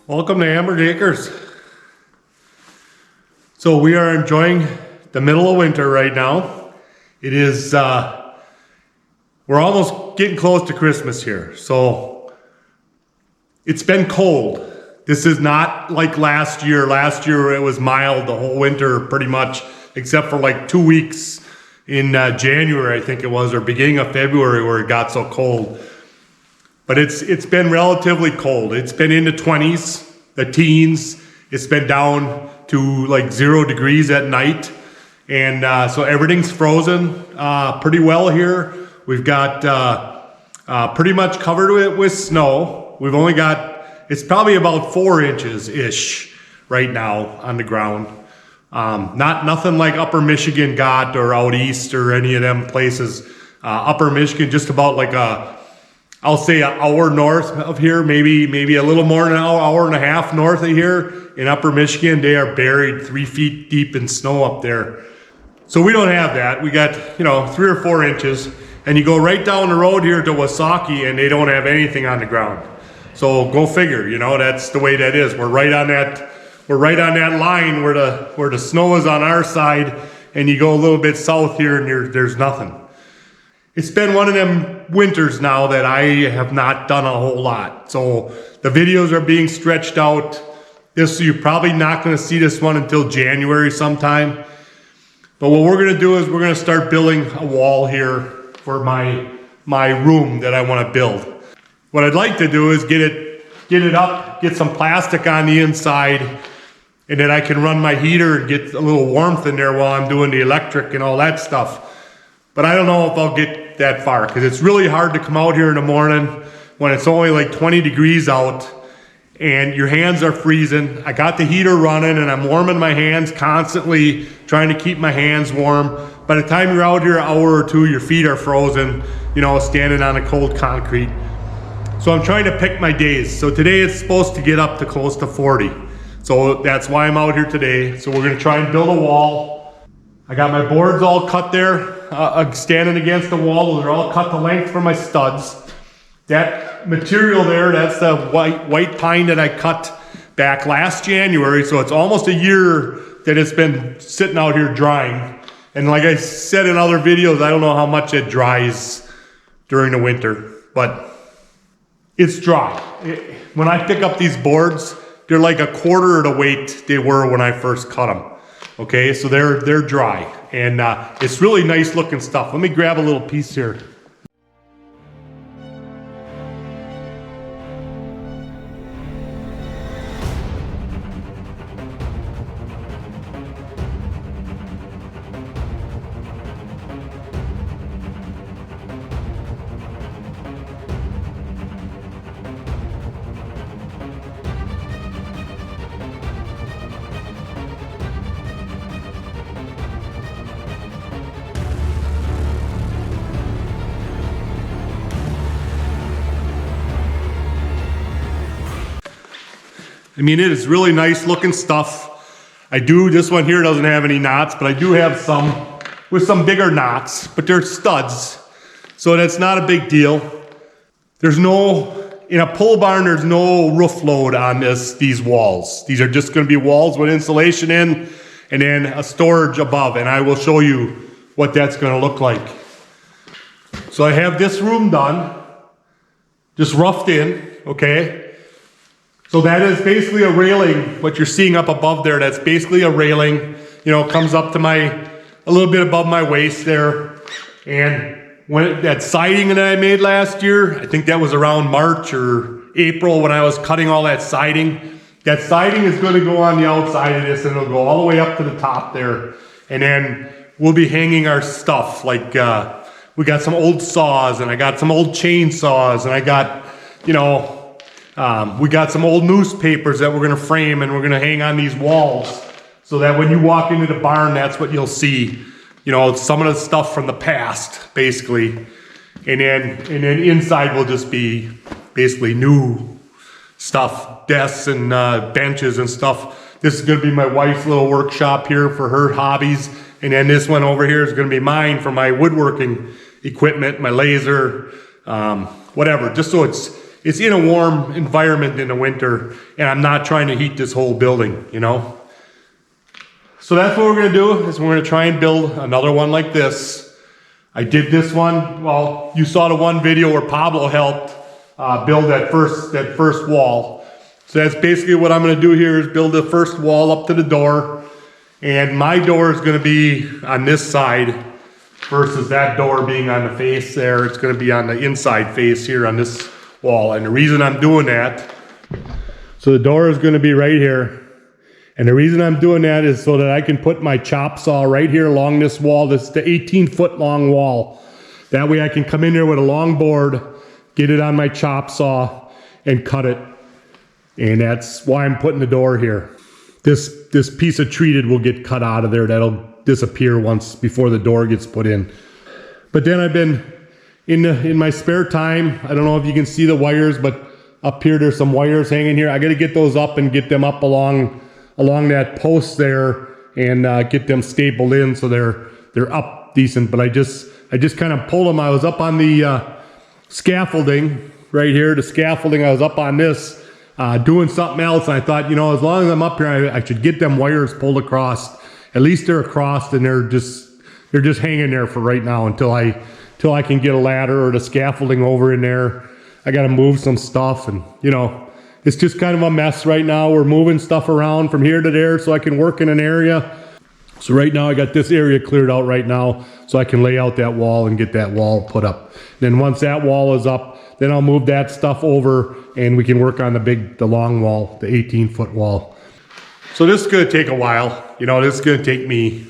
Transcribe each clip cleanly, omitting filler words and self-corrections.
Welcome to Amberg Acres. So we are enjoying the middle of winter right now. It is, we're almost getting close to Christmas here. So it's been cold. This is not like last year. Last year it was mild the whole winter pretty much, except for like 2 weeks in January, I think it was, or beginning of February where it got so cold. But it's been relatively cold. It's been in the 20s, the teens. It's been down to like 0 degrees at night. And so everything's frozen pretty well here. We've got pretty much covered it with snow. We've only got, it's probably about 4 inches-ish right now on the ground. Nothing like Upper Michigan got or out east or any of them places. Upper Michigan, just about like I'll say an hour north of here, maybe a little more than an hour and a half north of here in Upper Michigan. They are buried 3 feet deep in snow up there. So we don't have that. We got, 3 or 4 inches, and you go right down the road here to Wasaki and they don't have anything on the ground. So go figure, that's the way that is. We're right on that line where the snow is on our side, and you go a little bit south here and there's nothing. It's been one of them winters now that I have not done a whole lot. So the videos are being stretched out. You're probably not going to see this one until January sometime. But what we're going to do is we're going to start building a wall here for my room that I want to build. What I'd like to do is get it up, get some plastic on the inside, and then I can run my heater and get a little warmth in there while I'm doing the electric and all that stuff. But I don't know if I'll get that far because it's really hard to come out here in the morning when it's only like 20 degrees out and your hands are freezing. I got the heater running and I'm warming my hands constantly, trying to keep my hands warm. By the time you're out here an hour or two, your feet are frozen, standing on a cold concrete. So I'm trying to pick my days. So today it's supposed to get up to close to 40. So that's why I'm out here today. So we're gonna try and build a wall. I got my boards all cut there, standing against the wall. Those are all cut to length for my studs. That material there, that's the white pine that I cut back last January. So it's almost a year that it's been sitting out here drying. And like I said in other videos, I don't know how much it dries during the winter, but it's dry. When I pick up these boards, they're like a quarter of the weight they were when I first cut them. Okay, so they're dry, and it's really nice looking stuff. Let me grab a little piece here. I mean, it is really nice looking stuff. This one here doesn't have any knots, but I do have some with some bigger knots, but they're studs. So that's not a big deal. In a pole barn, there's no roof load on these walls. These are just gonna be walls with insulation in and then a storage above, and I will show you what that's gonna look like. So I have this room done, just roughed in, okay? So that is basically a railing. What you're seeing up above there, that's basically a railing. Comes up to a little bit above my waist there. And that siding that I made last year, I think that was around March or April when I was cutting all that siding. That siding is going to go on the outside of this and it'll go all the way up to the top there. And then we'll be hanging our stuff. Like we got some old saws and I got some old chainsaws and I got, we got some old newspapers that we're going to frame and we're going to hang on these walls so that when you walk into the barn, that's what you'll see. Some of the stuff from the past, basically. And then inside will just be basically new stuff, desks and benches and stuff. This is going to be my wife's little workshop here for her hobbies. And then this one over here is going to be mine for my woodworking equipment, my laser, whatever. Just so it's in a warm environment in the winter, and I'm not trying to heat this whole building, you know? So that's what we're gonna do, is we're gonna try and build another one like this. I did this one, well, you saw the one video where Pablo helped build that first wall. So that's basically what I'm gonna do here, is build the first wall up to the door. And my door is gonna be on this side versus that door being on the face there. It's gonna be on the inside face here on this wall. And the reason I'm doing that, so the door is gonna be right here. And the reason I'm doing that is so that I can put my chop saw right here along this wall. This is the 18-foot long wall. That way I can come in here with a long board, get it on my chop saw, and cut it. And that's why I'm putting the door here. This piece of treated will get cut out of there. That'll disappear once before the door gets put in. But then I've been in my spare time. I don't know if you can see the wires, but up here there's some wires hanging here. I got to get those up and get them up along that post there and get them stapled in so they're up decent. But I just kind of pulled them. I was up on the scaffolding right here. The scaffolding, I was up on this doing something else, and I thought, you know, as long as I'm up here, I should get them wires pulled across. At least they're across, and they're just hanging there for right now until I can get a ladder or the scaffolding over in there. I got to move some stuff, and you know, it's just kind of a mess right now. We're moving stuff around from here to there so I can work in an area. So right now I got this area cleared out right now so I can lay out that wall and get that wall put up. Then once that wall is up, then I'll move that stuff over and we can work on the long wall, the 18-foot wall. So this is gonna take a while. You know, this is gonna take me,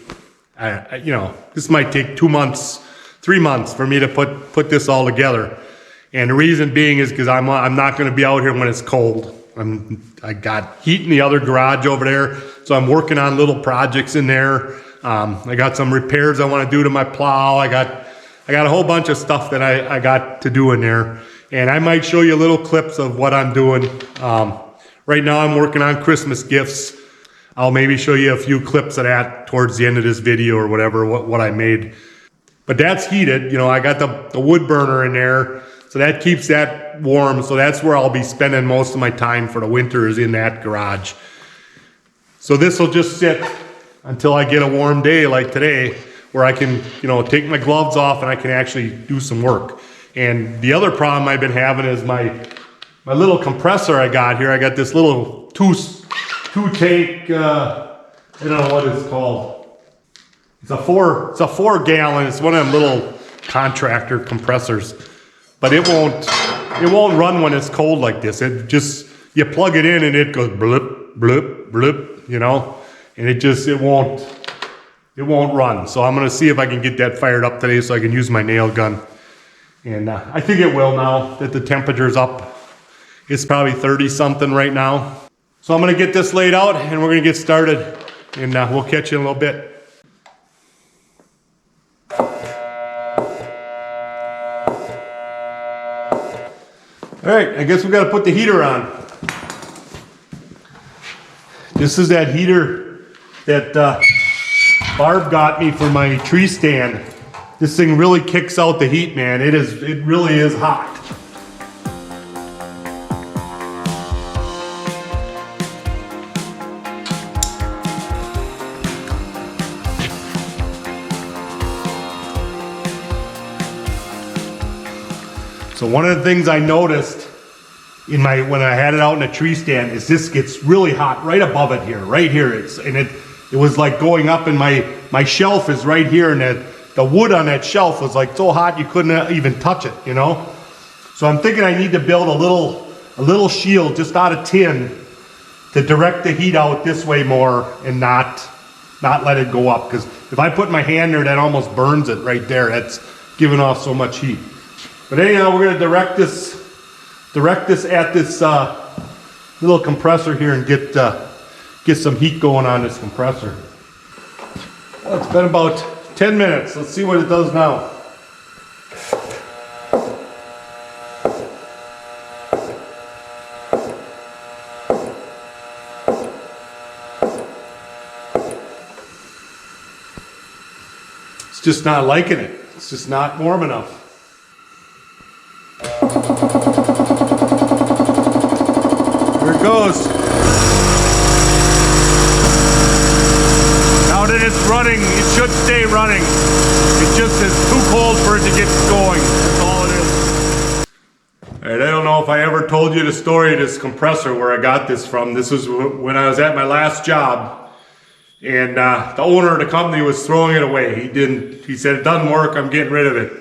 you know, this might take 2 months, 3 months for me to put this all together. And the reason being is because I'm not going to be out here when it's cold. I got heat in the other garage over there, so I'm working on little projects in there. I got some repairs I want to do to my plow. I got a whole bunch of stuff that I got to do in there, and I might show you little clips of what I'm doing. Right now I'm working on Christmas gifts. I'll maybe show you a few clips of that towards the end of this video or whatever, what I made. But that's heated. You know, I got the wood burner in there. So that keeps that warm. So that's where I'll be spending most of my time for the winter, is in that garage. So this will just sit until I get a warm day like today, where I can, you know, take my gloves off and I can actually do some work. And the other problem I've been having is my little compressor I got here. I got this little two tank, I don't know what it's called. It's a 4 gallon. It's one of them little contractor compressors. But it won't run when it's cold like this. It just, you plug it in and it goes bloop, bloop, bloop, you know, and it won't run. So I'm gonna see if I can get that fired up today so I can use my nail gun. And I think it will now that the temperature's up. It's probably 30 something right now. So I'm gonna get this laid out and we're gonna get started, and we'll catch you in a little bit. All right, I guess we got to put the heater on. This is that heater that Barb got me for my tree stand. This thing really kicks out the heat, man. It really is hot. So one of the things I noticed when I had it out in a tree stand is this gets really hot right above it here, right here. It was like going up, and my shelf is right here, and the wood on that shelf was like so hot you couldn't even touch it, you know. So I'm thinking I need to build a little shield just out of tin to direct the heat out this way more and not let it go up. Because if I put my hand there, that almost burns it right there. That's giving off so much heat. But anyhow, we're going to direct this at this little compressor here and get some heat going on this compressor. Well, it's been about 10 minutes. Let's see what it does now. It's just not liking it. It's just not warm enough. but it is running. It should stay running. It just is too cold for it to get going. That's all it is. All right, I don't know if I ever told you the story of this compressor, where I got this from. This was when I was at my last job, and the owner of the company was throwing it away. He said, it doesn't work, I'm getting rid of it.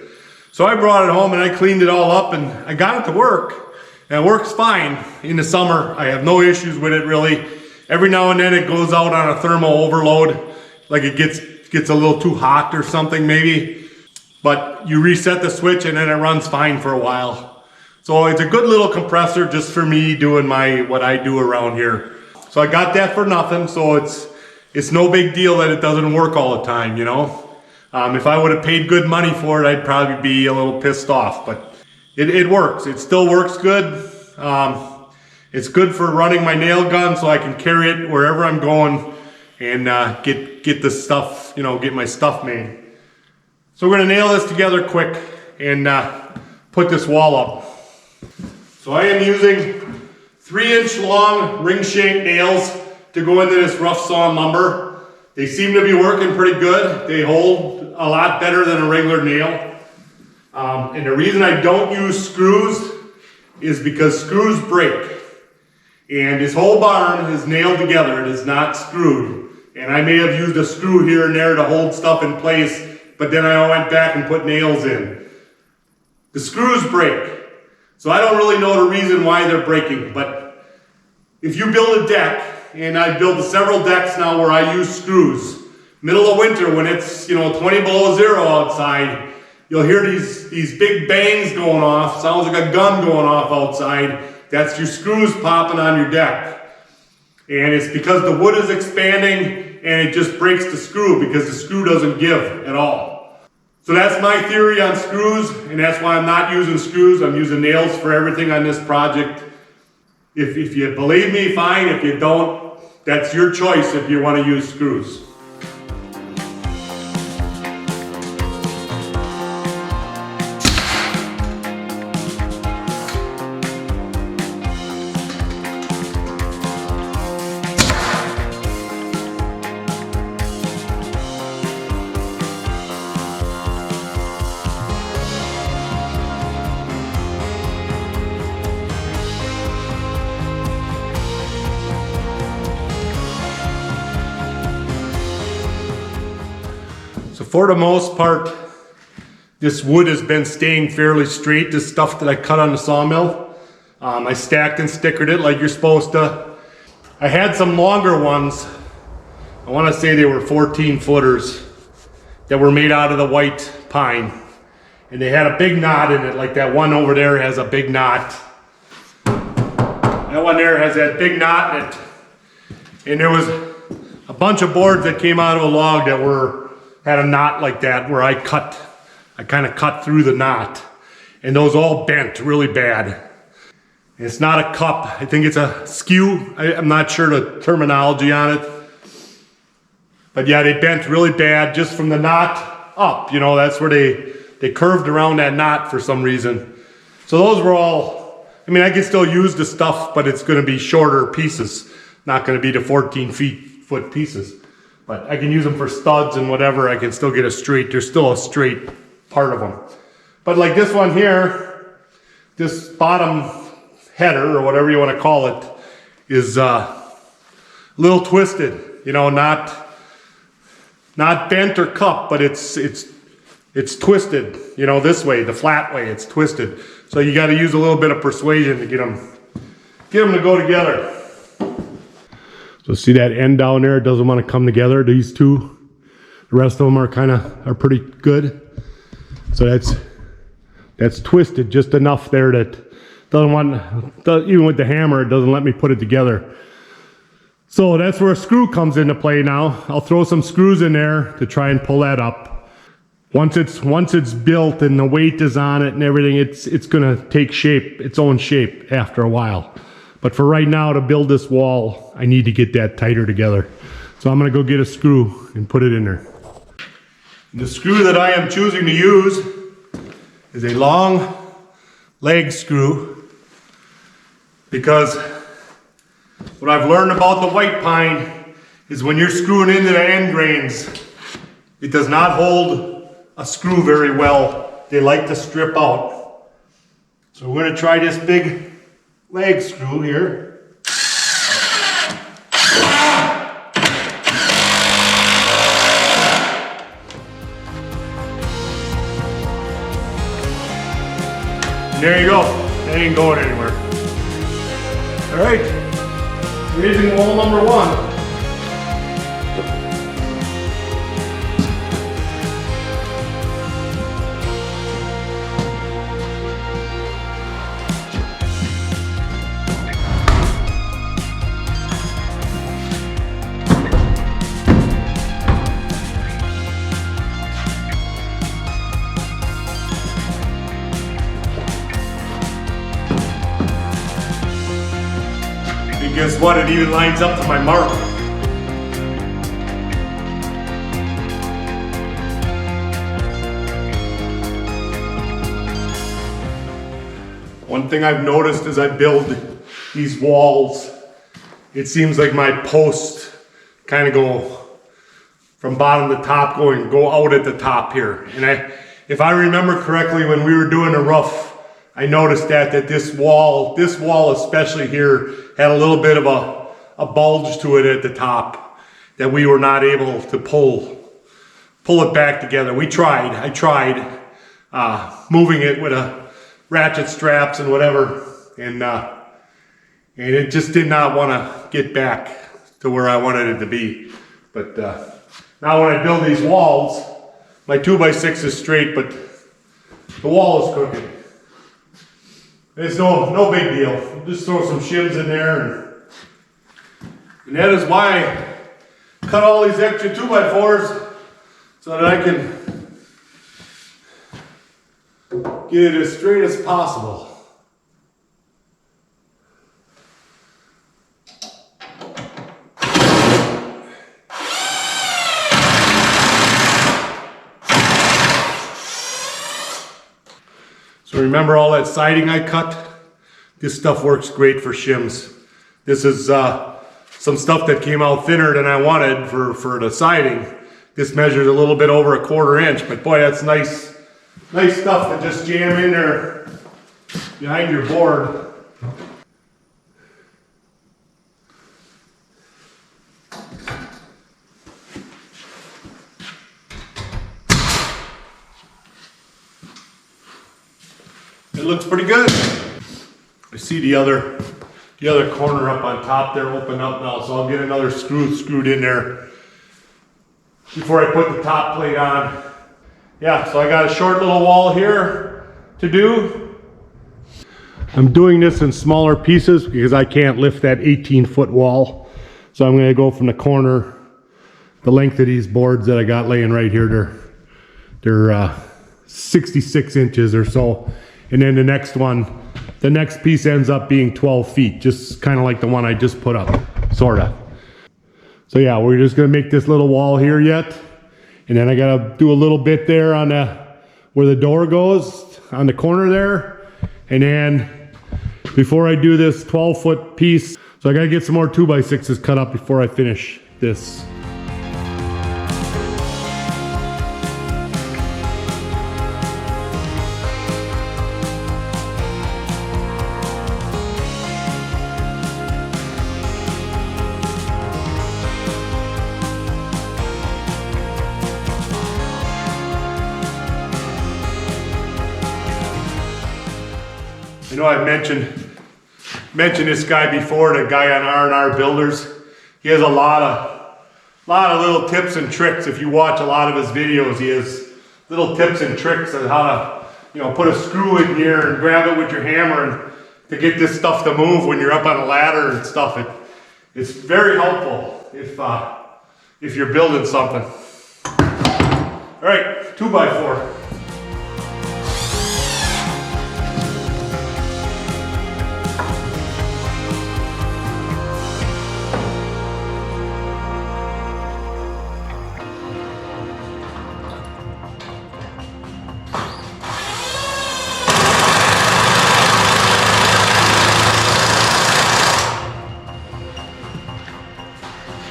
So I brought it home and I cleaned it all up and I got it to work. And it works fine in the summer. I have no issues with it really. Every now and then it goes out on a thermal overload, like it gets a little too hot or something maybe. But you reset the switch and then it runs fine for a while. So it's a good little compressor just for me doing what I do around here. So I got that for nothing, so it's no big deal that it doesn't work all the time, you know. If I would have paid good money for it, I'd probably be a little pissed off, but it works. It still works good. It's good for running my nail gun so I can carry it wherever I'm going and get the stuff, you know, get my stuff made. So we're gonna nail this together quick and put this wall up. So I am using 3-inch long ring-shaped nails to go into this rough sawn lumber. They seem to be working pretty good. They hold a lot better than a regular nail. And the reason I don't use screws is because screws break. And this whole barn is nailed together. It is not screwed. And I may have used a screw here and there to hold stuff in place, but then I went back and put nails in. The screws break. So I don't really know the reason why they're breaking, but if you build a deck, and I built several decks now where I use screws, middle of winter when it's, you know, 20 below zero outside, you'll hear these big bangs going off. Sounds like a gun going off outside. That's your screws popping on your deck. And it's because the wood is expanding and it just breaks the screw because the screw doesn't give at all. So that's my theory on screws, and that's why I'm not using screws. I'm using nails for everything on this project. If you believe me, fine. If you don't, that's your choice if you want to use screws. So for the most part, this wood has been staying fairly straight. This stuff that I cut on the sawmill, I stacked and stickered it like you're supposed to. I had some longer ones. I want to say they were 14 footers that were made out of the white pine. And they had a big knot in it, like that one over there has a big knot. That one there has that big knot in it. And there was a bunch of boards that came out of a log that had a knot like that where I kind of cut through the knot, and those all bent really bad. It's not a cup, I think it's a skew. I'm not sure the terminology on it, but yeah, they bent really bad just from the knot up, you know, that's where they curved around that knot for some reason. So those were all, I mean, I can still use the stuff, but it's gonna be shorter pieces, not gonna be the 14-foot pieces. But I can use them for studs and whatever. I can still get there's still a straight part of them. But like this one here, this bottom header or whatever you want to call it is a little twisted, you know, not bent or cupped, but it's twisted, you know, this way, the flat way, it's twisted. So you got to use a little bit of persuasion to get them to go together. So see that end down there, it doesn't want to come together, these two. The rest of them are pretty good. So that's twisted just enough there that even with the hammer, it doesn't let me put it together. So that's where a screw comes into play now. I'll throw some screws in there to try and pull that up. Once it's built and the weight is on it and everything, it's gonna take its own shape after a while. But for right now, to build this wall, I need to get that tighter together. So I'm gonna go get a screw and put it in there. The screw that I am choosing to use is a long leg screw, because what I've learned about the white pine is when you're screwing into the end grains, it does not hold a screw very well. They like to strip out. So we're going to try this big leg screw here. And there you go. That ain't going anywhere. All right. Raising wall number 1. And guess what? It even lines up to my mark. One thing I've noticed as I build these walls, it seems like my posts kind of go from bottom to top, go out at the top here. And if I remember correctly, when we were doing the roof, I noticed that this wall especially here, had a little bit of a bulge to it at the top that we were not able to pull it back together. I tried moving it with a ratchet straps and whatever, and it just did not want to get back to where I wanted it to be. But now when I build these walls, my 2x6 is straight, but the wall is crooked. It's no big deal. Just throw some shims in there, and that is why I cut all these extra 2x4s so that I can get it as straight as possible. So remember all that siding I cut? This stuff works great for shims. This is some stuff that came out thinner than I wanted for the siding. This measures a little bit over 1/4 inch, but boy, that's nice stuff to just jam in there behind your board. It looks pretty good. I see the other corner up on top there open up now, so I'll get another screw screwed in there before I put the top plate on. Yeah, so I got a short little wall here to do. I'm doing this in smaller pieces because I can't lift that 18-foot wall. So I'm gonna go from the corner, the length of these boards that I got laying right here, they're 66 inches or so. And then the next piece ends up being 12 feet, just kind of like the one I just put up, sorta. So yeah, we're just gonna make this little wall here yet. And then I gotta do a little bit there on where the door goes, on the corner there. And then before I do this 12-foot piece, so I gotta get some more 2x6s cut up before I finish this. I know I've mentioned this guy before, the guy on R&R Builders. He has a lot of little tips and tricks. If you watch a lot of his videos, he has little tips and tricks on how to, put a screw in here and grab it with your hammer and to get this stuff to move when you're up on a ladder and stuff. It's very helpful if you're building something. All right, 2x4.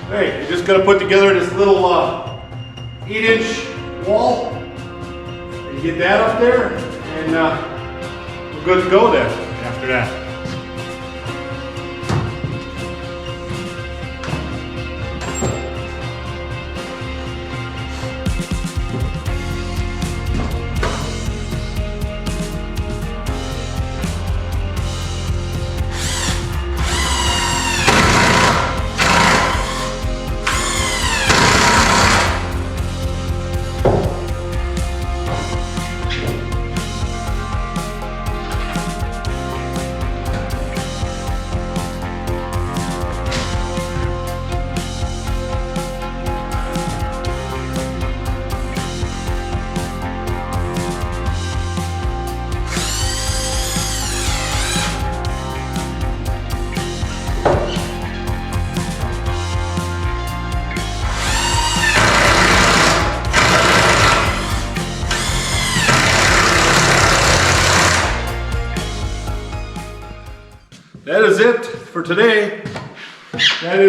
Hey, you just gonna put together this little 8-inch wall and get that up there, and we're good to go then after that. That is it for today. That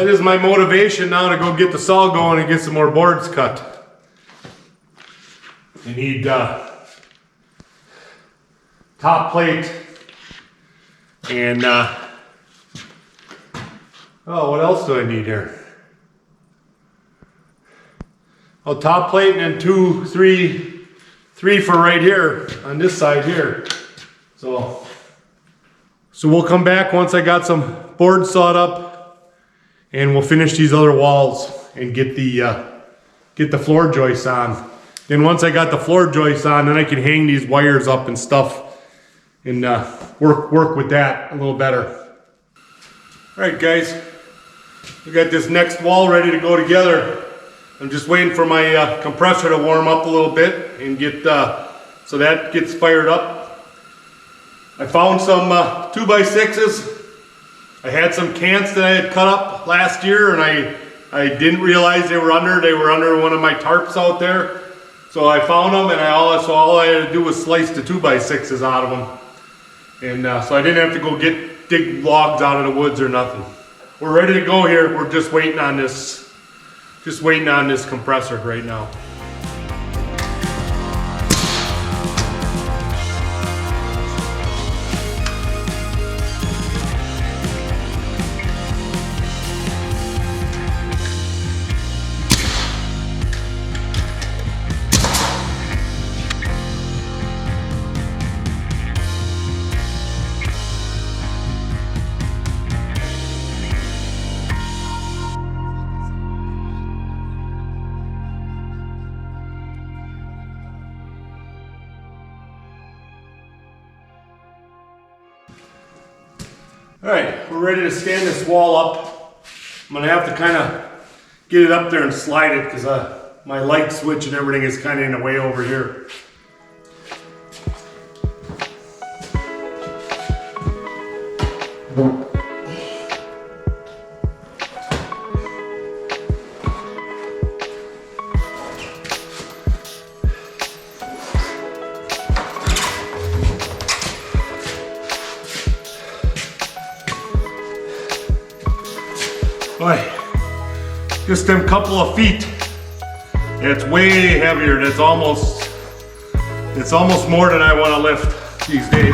is my motivation now to go get the saw going and get some more boards cut. You need top plate and oh, what else do I need here? Oh, top plate and then three for right here on this side here. So we'll come back once I got some boards sawed up, and we'll finish these other walls and get the floor joists on. Then once I got the floor joists on, then I can hang these wires up and stuff and work with that a little better. All right, guys, we got this next wall ready to go together. I'm just waiting for my compressor to warm up a little bit and get so that gets fired up. I found some 2x6s. I had some cants that I had cut up last year, and I didn't realize they were under one of my tarps out there. So I found them, and all I had to do was slice the 2x6s out of them. And so I didn't have to go dig logs out of the woods or nothing. We're ready to go here. We're just waiting on this compressor right now. All right, we're ready to stand this wall up. I'm gonna have to kind of get it up there and slide it because my light switch and everything is kind of in the way over here. Boy, just them couple of feet. It's way heavier. It's almost more than I want to lift these days.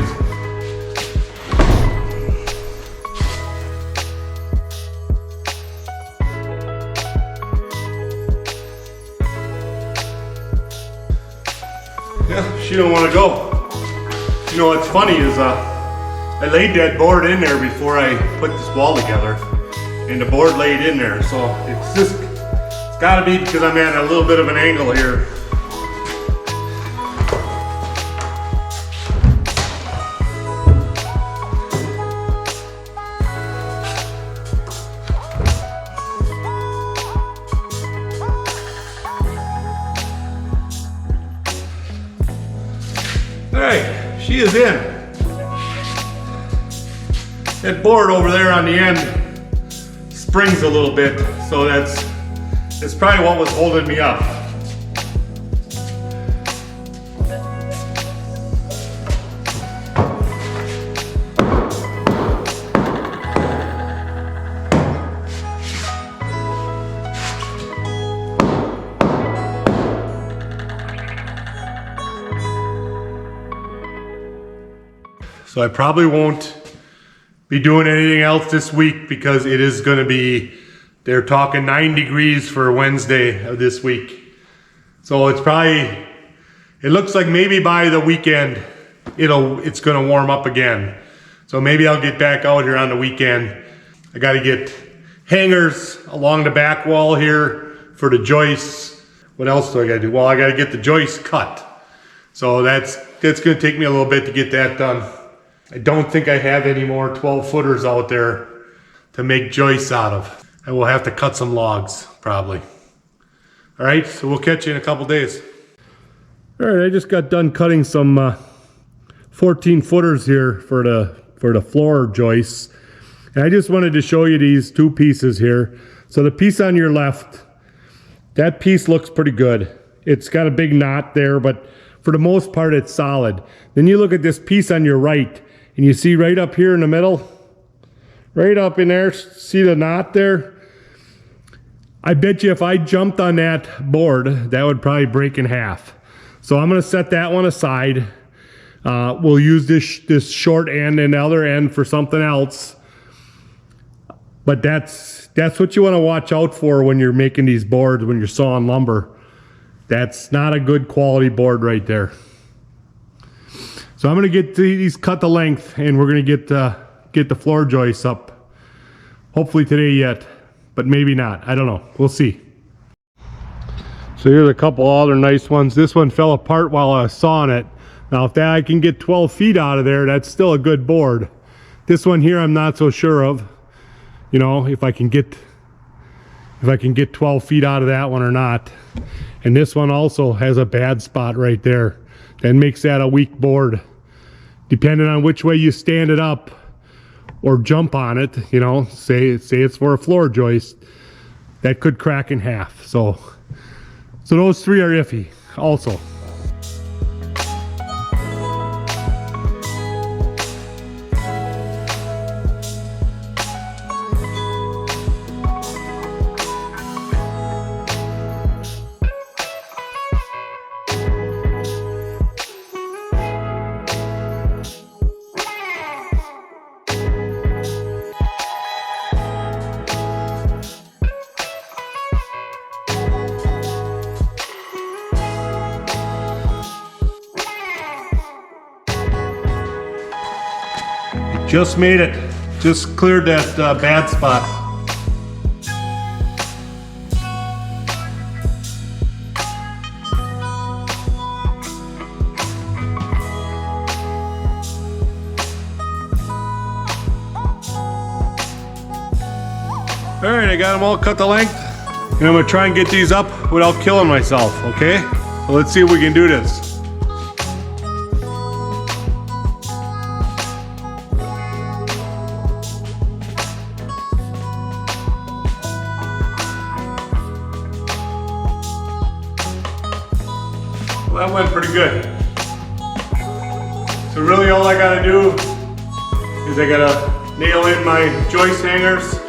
Yeah, she don't want to go. You know what's funny is I laid that board in there before I put this wall together. And the board laid in there, so it's gotta be because I'm at a little bit of an angle here. All right, she is in. That board over there on the end springs a little bit, so that's probably what was holding me up. So I probably won't be doing anything else this week because it is going to be, they're talking 9 degrees for Wednesday of this week. So it's probably, it looks like maybe by the weekend it's going to warm up again. So maybe I'll get back out here on the weekend. I got to get hangers along the back wall here for the joists. What else do I got to do? Well, I got to get the joists cut. So that's going to take me a little bit to get that done. I don't think I have any more 12 footers out there to make joists out of. I will have to cut some logs probably. All right, so we'll catch you in a couple days. All right, I just got done cutting some 14 footers here for the floor joists. And I just wanted to show you these two pieces here. So the piece on your left, that piece looks pretty good. It's got a big knot there, but for the most part, it's solid. Then you look at this piece on your right, and you see right up here in the middle, right up in there, see the knot there? I bet you if I jumped on that board, that would probably break in half. So I'm gonna set that one aside. We'll use this short end and the other end for something else. But that's what you want to watch out for when you're making these boards, when you're sawing lumber. That's not a good quality board right there. So I'm going to get these cut to length, and we're going to get the floor joists up. Hopefully today yet, but maybe not. I don't know. We'll see. So here's a couple other nice ones. This one fell apart while I was sawing it. Now if I can get 12 feet out of there, that's still a good board. This one here I'm not so sure of. You know, if I can get 12 feet out of that one or not. And this one also has a bad spot right there. That makes that a weak board. Depending on which way you stand it up or jump on it, you know, say it's for a floor joist, that could crack in half. So those three are iffy also. Just made it. Just cleared that bad spot. All right, I got them all cut to length, and I'm gonna try and get these up without killing myself, okay? So let's see if we can do this. Well, that went pretty good. So really all I gotta do is I gotta nail in my joist hangers.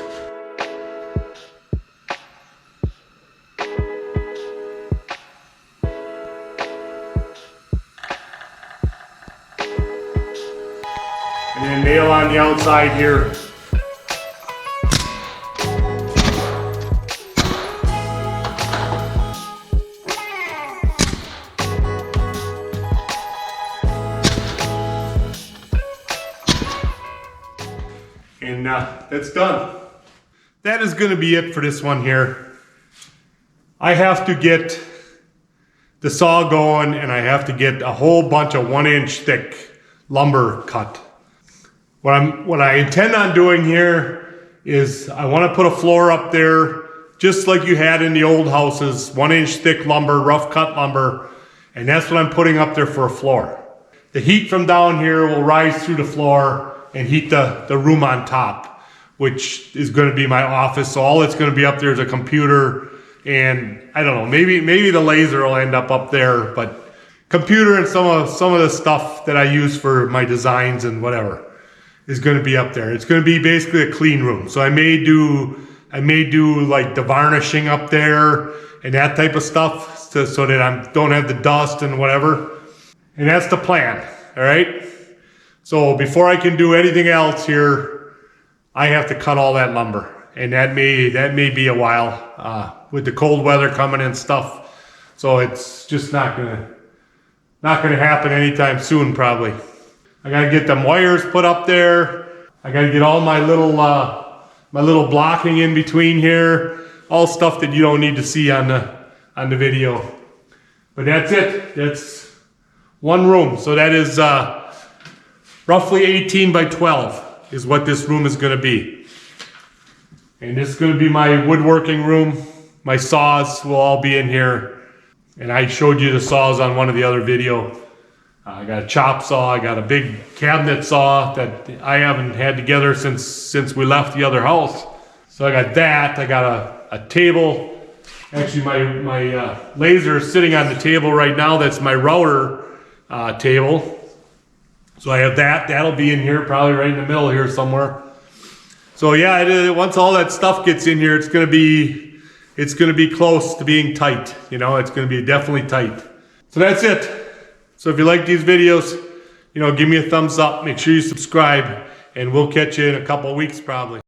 And then nail on the outside here. And that's done. That is going to be it for this one here. I have to get the saw going, and I have to get a whole bunch of 1-inch thick lumber cut. What I intend on doing here is I want to put a floor up there just like you had in the old houses, 1-inch thick lumber, rough cut lumber, and that's what I'm putting up there for a floor. The heat from down here will rise through the floor and heat the room on top, which is going to be my office. So all that's going to be up there is a computer, and I don't know, maybe the laser will end up there, but computer and some of the stuff that I use for my designs and whatever is going to be up there. It's going to be basically a clean room. So I may do like the varnishing up there and that type of stuff so that I don't have the dust and whatever. And that's the plan, all right? So before I can do anything else here, I have to cut all that lumber. And that may be a while with the cold weather coming and stuff. So it's just not gonna happen anytime soon probably. I gotta get them wires put up there. I gotta get all my little blocking in between here. All stuff that you don't need to see on the video. But that's it. That's one room. So that is roughly 18 by 12 is what this room is going to be. And this is going to be my woodworking room. My saws will all be in here. And I showed you the saws on one of the other videos. I got a chop saw. I got a big cabinet saw that I haven't had together since we left the other house. So I got that. I got a table. Actually, my laser is sitting on the table right now. That's my router table. So I have that. That'll be in here, probably right in the middle here somewhere. So yeah, once all that stuff gets in here, it's gonna be close to being tight. You know, it's gonna be definitely tight. So that's it. So if you like these videos, you know, give me a thumbs up. Make sure you subscribe, and we'll catch you in a couple of weeks probably.